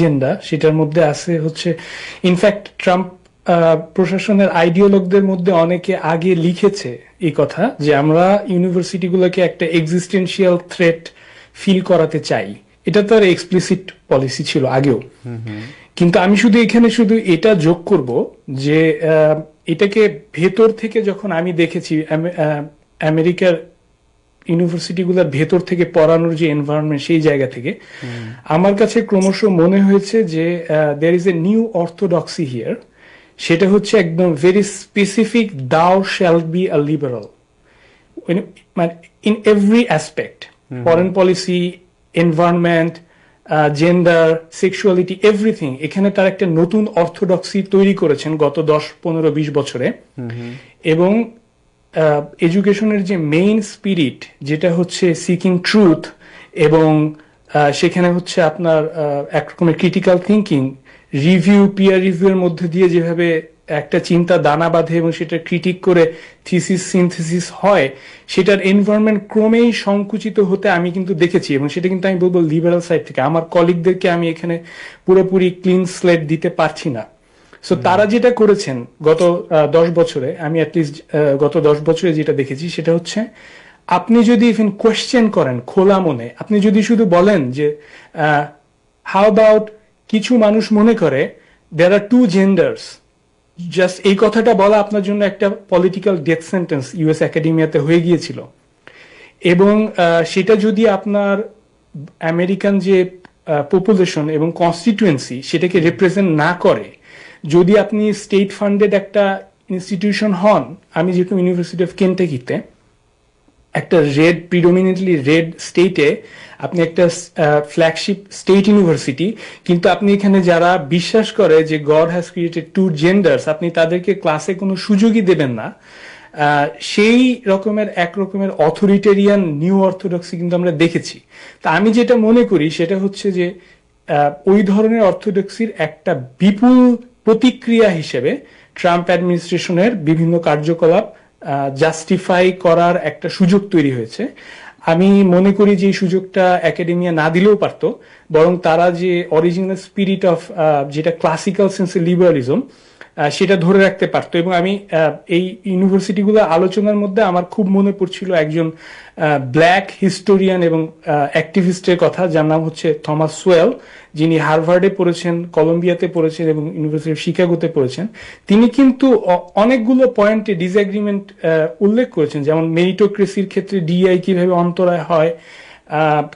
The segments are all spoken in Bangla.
এজেন্ডা, সেটার মধ্যে আছে হচ্ছে ইনফ্যাক্ট ট্রাম্প প্রশাসনের আইডিওলগদের মধ্যে অনেকে আগে লিখেছে এই কথা যে আমরা ইউনিভার্সিটিগুলোকে একটা এক্সিস্টেন্সিয়াল থ্রেট ফিল করাতে চাই। এটা তার এক্সপ্লিসিট পলিসি ছিল আগেও। কিন্তু আমি শুধু এখানে শুধু এটা যোগ করব যে এটাকে ভেতর থেকে যখন আমি দেখেছি আমেরিকার ইউনিভার্সিটিগুলোর ভেতর থেকে পড়ানোর যে এনভায়রনমেন্ট, সেই জায়গা থেকে আমার কাছে ক্রমশ মনে হয়েছে যে there is a new orthodoxy here. সেটা হচ্ছে একদম very specific, thou shall be a liberal মানে in every aspect, foreign policy, environment, gender, sexuality, everything. এখানে তার একটা নতুন অর্থোডক্সি তৈরি করেছেন গত 10-15-20 বছরে। এবং এডুকেশনের যে মেইন স্পিরিট, যেটা হচ্ছে সিকিং ট্রুথ, এবং সেখানে হচ্ছে আপনার একরকমের ক্রিটিক্যাল থিঙ্কিং, রিভিউ, পিয়ার রিভিউর মধ্যে দিয়ে যেভাবে একটা চিন্তা দানা বাঁধে এবং সেটা ক্রিটিক করে থিসিস সিনথেসিস হয়, সেটার এনভায়রনমেন্ট ক্রমেই সংকুচিত হতে আমি কিন্তু দেখেছি। এবং সেটা কিন্তু আমি বলবো লিবারাল সাইড থেকে। আমার কলিগদেরকে আমি এখানে পুরোপুরি ক্লিন স্লেট দিতে পারছি না। সো তারা যেটা করেছেন গত 10 বছরে, আমি অ্যাটলিস্ট গত 10 বছরে যেটা দেখেছি সেটা হচ্ছে, আপনি যদি ইভেন কোয়েশ্চেন করেন খোলা মনে, আপনি যদি শুধু বলেন যে হাউ অ্যাবাউট, কিছু মানুষ মনে করে দেয়ার আর টু জেন্ডার্স, জাস্ট এই কথাটা বলা আপনার জন্য একটা পলিটিক্যাল ডেথ সেন্টেন্স ইউএস একাডেমিয়াতে হয়ে গিয়েছিল। এবং সেটা যদি আপনার আমেরিকান যে পপুলেশন এবং কনস্টিটুয়েন্সি সেটাকে রিপ্রেজেন্ট না করে, যদি আপনি স্টেট ফান্ডেড একটা ইনস্টিটিউশন হন, আমি যেরকম ইউনিভার্সিটি অফ কেন্টাকিতে, একটা রেড, প্রিডোমিনেন্টলি রেড স্টেটে আপনি একটা ফ্ল্যাগশিপ স্টেট ইউনিভার্সিটি, কিন্তু আপনি এখানে যারা বিশ্বাস করে যে God has created two genders, আপনি তাদেরকে ক্লাসে কোনো সুযোগই দেবেন না, সেই রকমের একরকমের অথরিটেরিয়ান নিউ অর্থোডক্সি কিন্তু আমরা দেখেছি। তা আমি যেটা মনে করি সেটা হচ্ছে যে ওই ধরনের অর্থোডক্সির একটা বিপুল প্রতিক্রিয়া হিসেবে ট্রাম্প অ্যাডমিনিস্ট্রেশনের বিভিন্ন কার্যকলাপ জাস্টিফাই করার একটা সুযোগ তৈরি হয়েছে। আমি মনে করি যে এই সুযোগটা একাডেমিয়া না দিলেও পারতো, বরং তারা যে অরিজিনাল স্পিরিট অফ যেটা ক্লাসিক্যাল সেন্সে লিবারালিজম, সেটা ধরে রাখতে পারতো। এবং আমি এই ইউনিভার্সিটিগুলো আলোচনার মধ্যে আমার খুব মনে পড়ছিল একজন ব্ল্যাক হিস্টোরিয়ান এবং অ্যাক্টিভিস্টের কথা, যার নাম হচ্ছে থমাস সোয়েল, যিনি হার্ভার্ডে পড়েছেন, কলম্বিয়াতে পড়েছেন এবং ইউনিভার্সিটি অফ শিকাগোতে পড়েছেন। তিনি কিন্তু অনেকগুলো পয়েন্টে ডিসএগ্রিমেন্ট উল্লেখ করেছেন, যেমন মেরিটোক্রেসির ক্ষেত্রে ডিআই কিভাবে অন্তরায় হয়,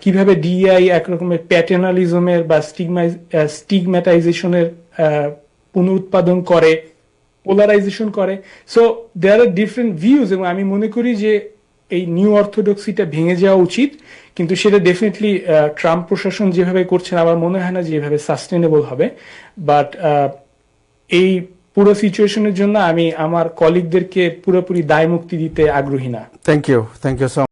কিভাবে ডিআই একরকমের প্যাটার্নালিজমের বা স্টিগম্যাটাইজেশনের পুনরুৎপাদন করে, পোলারাইজেশন করে। So there are different views. এবং আমি মনে করি যে এই নিউ অর্থোডক্সিটা ভেঙে যাওয়া উচিত, কিন্তু সেটা ডেফিনেটলি ট্রাম্প প্রশাসন যেভাবে করছেন আমার মনে হয় না যে এভাবে সাস্টেনেবল হবে। বাট এই পুরো সিচুয়েশনের জন্য আমি আমার কলিগদেরকে পুরোপুরি দায় মুক্তি দিতে আগ্রহী না। Thank you so